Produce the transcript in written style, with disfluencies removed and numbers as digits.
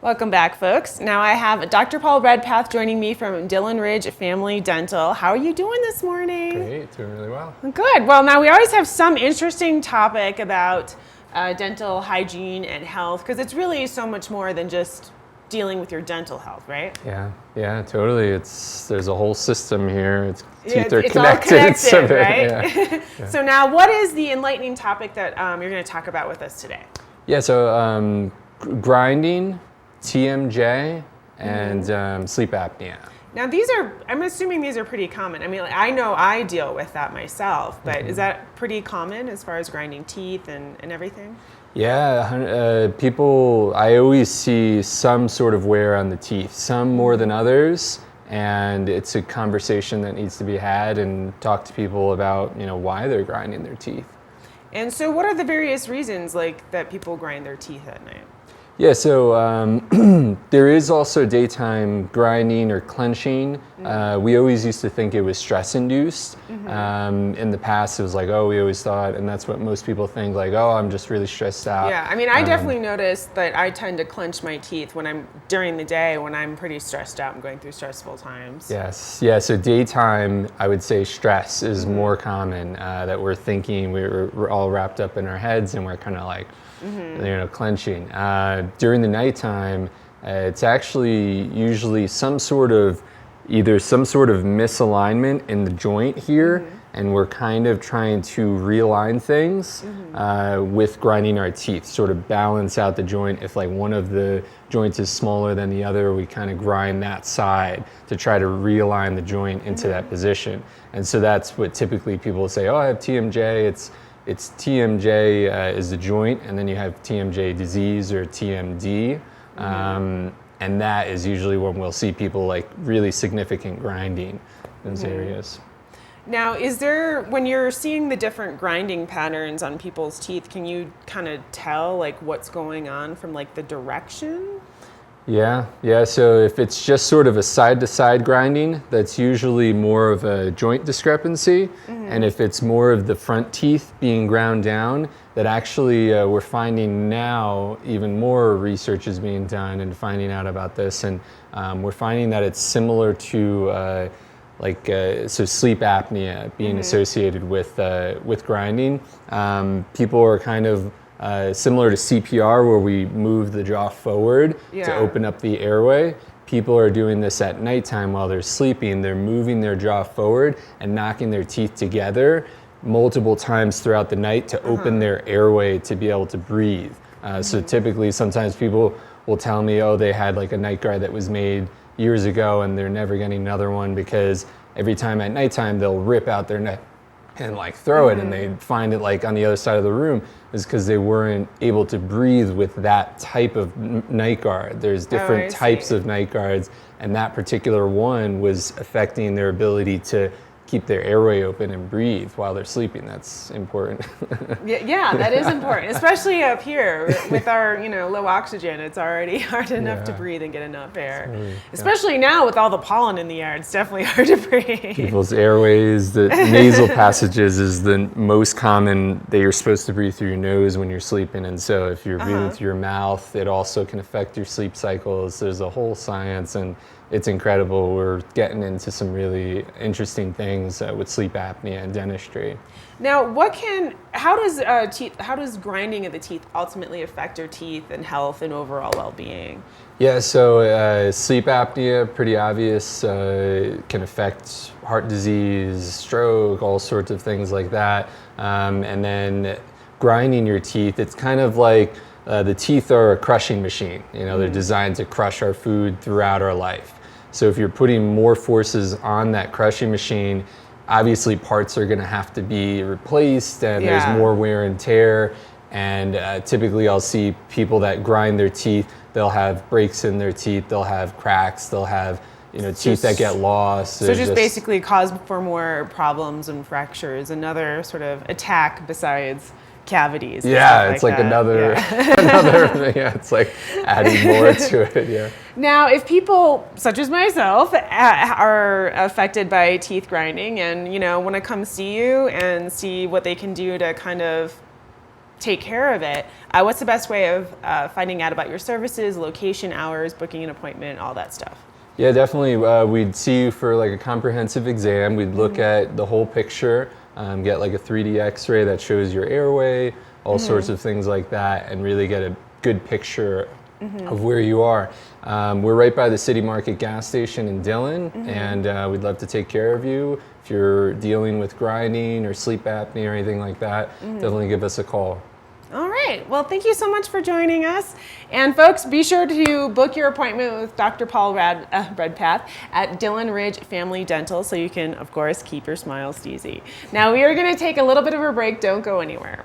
Welcome back, folks. Now I have Dr. Paul Redpath joining me from Dillon Ridge Family Dental. How are you doing this morning? Great, doing really well. Good. Well, now we always have some interesting topic about dental hygiene and health, because it's really so much more than just dealing with your dental health, right? Yeah, totally. There's a whole system here. Teeth Yeah, are it's connected. all connected, right? Yeah. So now, what is the enlightening topic that you're going to talk about with us today? Yeah, so grinding, TMJ, and sleep apnea. Now I'm assuming these are pretty common. I mean, I know I deal with that myself, but is that pretty common as far as grinding teeth and everything? Yeah, I always see some sort of wear on the teeth, some more than others, and it's a conversation that needs to be had and talk to people about, why they're grinding their teeth. And so what are the various reasons that people grind their teeth at night? Yeah, so there is also daytime grinding or clenching. We always used to think it was stress-induced. In the past, it was like, we always thought, and that's what most people think, I'm just really stressed out. Yeah, I mean, I definitely noticed that I tend to clench my teeth during the day when I'm pretty stressed out and going through stressful times. Yes, yeah, so daytime, I would say stress is more common, that we're thinking we're all wrapped up in our heads and we're kind of like, clenching. During the nighttime, it's actually usually either some sort of misalignment in the joint here, and we're kind of trying to realign things with grinding our teeth, sort of balance out the joint. If one of the joints is smaller than the other, we kind of grind that side to try to realign the joint into that position. And so that's what typically people say, I have TMJ. It's TMJ is the joint, and then you have TMJ disease or TMD. And that is usually when we'll see people really significant grinding in those areas. Now, when you're seeing the different grinding patterns on people's teeth, can you kind of tell what's going on from the direction? Yeah. So if it's just sort of a side-to-side grinding, that's usually more of a joint discrepancy. And if it's more of the front teeth being ground down, that actually we're finding now even more research is being done and finding out about this. And we're finding that it's similar to so sleep apnea being associated with grinding. People are kind of similar to CPR, where we move the jaw forward to open up the airway. People are doing this at nighttime while they're sleeping. They're moving their jaw forward and knocking their teeth together multiple times throughout the night to open their airway to be able to breathe. So typically, sometimes people will tell me, they had a night guard that was made years ago and they're never getting another one, because every time at nighttime they'll rip out their neck and throw it, and they find it on the other side of the room, is because they weren't able to breathe with that type of night guard. There's different types of night guards, and that particular one was affecting their ability to keep their airway open and breathe while they're sleeping. That's important. Yeah, that is important, especially up here with our low oxygen. It's already hard enough to breathe and get enough air. Especially now with all the pollen in the air, it's definitely hard to breathe. People's airways, the nasal passages is the most common that you're supposed to breathe through your nose when you're sleeping. And so if you're breathing through your mouth, it also can affect your sleep cycles. There's a whole science, and it's incredible. We're getting into some really interesting things with sleep apnea and dentistry. Now, how does grinding of the teeth ultimately affect your teeth and health and overall well-being? Yeah, so sleep apnea, pretty obvious, can affect heart disease, stroke, all sorts of things like that. And then grinding your teeth, it's kind of like the teeth are a crushing machine. They're designed to crush our food throughout our life. So if you're putting more forces on that crushing machine, obviously parts are going to have to be replaced, and there's more wear and tear. And typically I'll see people that grind their teeth, they'll have breaks in their teeth, they'll have cracks, they'll have teeth that get lost. So just basically cause for more problems and fractures, another sort of attack besides cavities. Yeah, it's another thing. Yeah, it's adding more to it. Yeah. Now, if people such as myself are affected by teeth grinding and want to come see you and see what they can do to kind of take care of it, what's the best way of finding out about your services, location, hours, booking an appointment, all that stuff? Yeah, definitely. We'd see you for like a comprehensive exam. We'd look at the whole picture, get like a 3D X-ray that shows your airway, all sorts of things like that, and really get a good picture of where you are. We're right by the City Market gas station in Dillon, and we'd love to take care of you. If you're dealing with grinding or sleep apnea or anything like that, definitely give us a call. All right. Well, thank you so much for joining us. And folks, be sure to book your appointment with Dr. Paul Redpath at Dillon Ridge Family Dental so you can, of course, keep your smile steezy. Now, we are going to take a little bit of a break. Don't go anywhere.